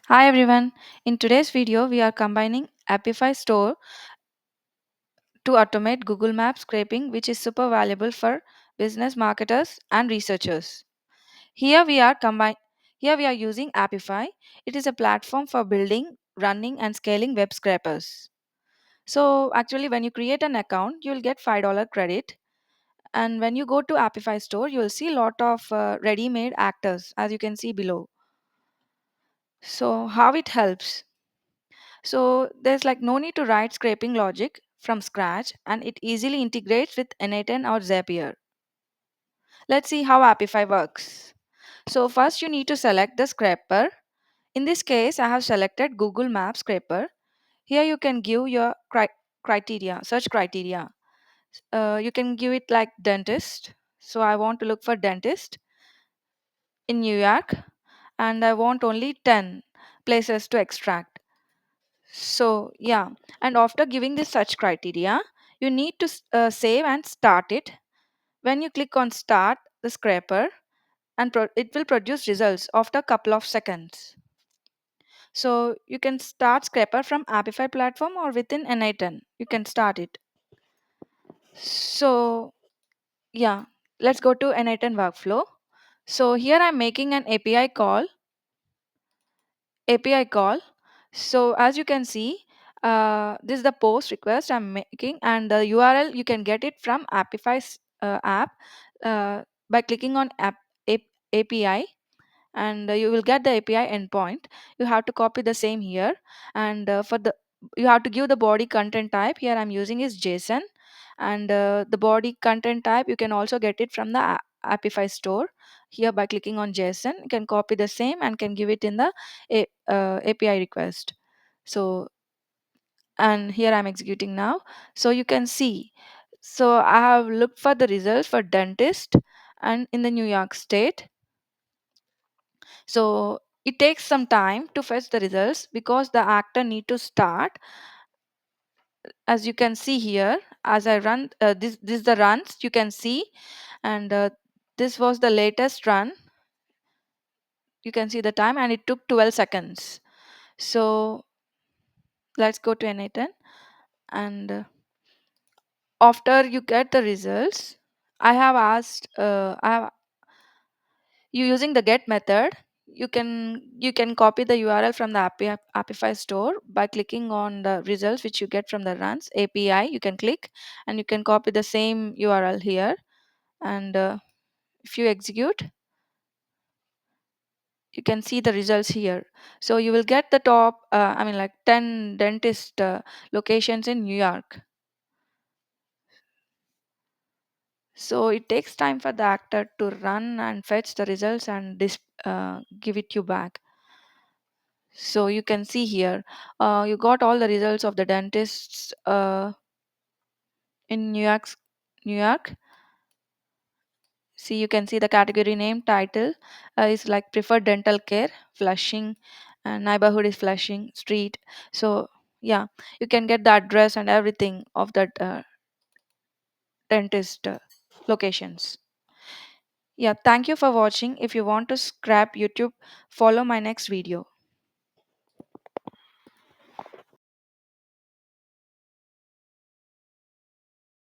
Hi everyone. In today's video, we are combining Apify Store to automate Google Maps scraping, which is super valuable for business marketers and researchers. Here we are combine Here we are using Apify. It is a platform for building, running and scaling web scrapers. So actually when you create an account, you'll get $5 credit, and when you go to Apify Store, you'll see a lot of ready-made actors as you can see below. So how it helps? So there's like no need to write scraping logic from scratch, and it easily integrates with n8n or Zapier. Let's see how Apify works. So first you need to select the scraper. In this case, I have selected Google Maps scraper. Here you can give your search criteria. You can give it like dentist. So I want to look for dentist in New York, and I want only 10 places to extract. So, yeah, and after giving this search criteria, you need to save and start it. When you click on start the scraper, and it will produce results after a couple of seconds. So, you can start scraper from Apify platform or within n8n. You can start it. So, yeah, let's go to n8n workflow. So, here I'm making an API call. So as you can see, this is the post request I'm making, and the URL you can get it from Apify's app by clicking on API, and you will get the API endpoint. You have to copy the same here, and for the you have to give the body content type. Here I'm using is JSON, and the body content type you can also get it from the Apify store. Here by clicking on JSON, you can copy the same and can give it in the API request. So and here I'm executing now. So you can see. So I have looked for the results for dentist and in the New York State. So it takes some time to fetch the results because the actor need to start. As you can see here, as I run this is the runs you can see, and this was the latest run. You can see the time, and it took 12 seconds. So let's go to n8n, and after you get the results, I have you using the get method. You can copy the URL from the Apify store by clicking on the results which you get from the runs API. You can click and you can copy the same URL here, and if you execute, you can see the results here. So you will get the top I mean like 10 dentist locations in New York. So it takes time for the actor to run and fetch the results and give it you back. So you can see here, you got all the results of the dentists in New York. See, you can see the category name, title is like preferred dental care, Flushing, and neighborhood is Flushing Street. So yeah, you can get the address and everything of that dentist locations. Yeah, thank you for watching. If you want to scrap YouTube, follow my next video.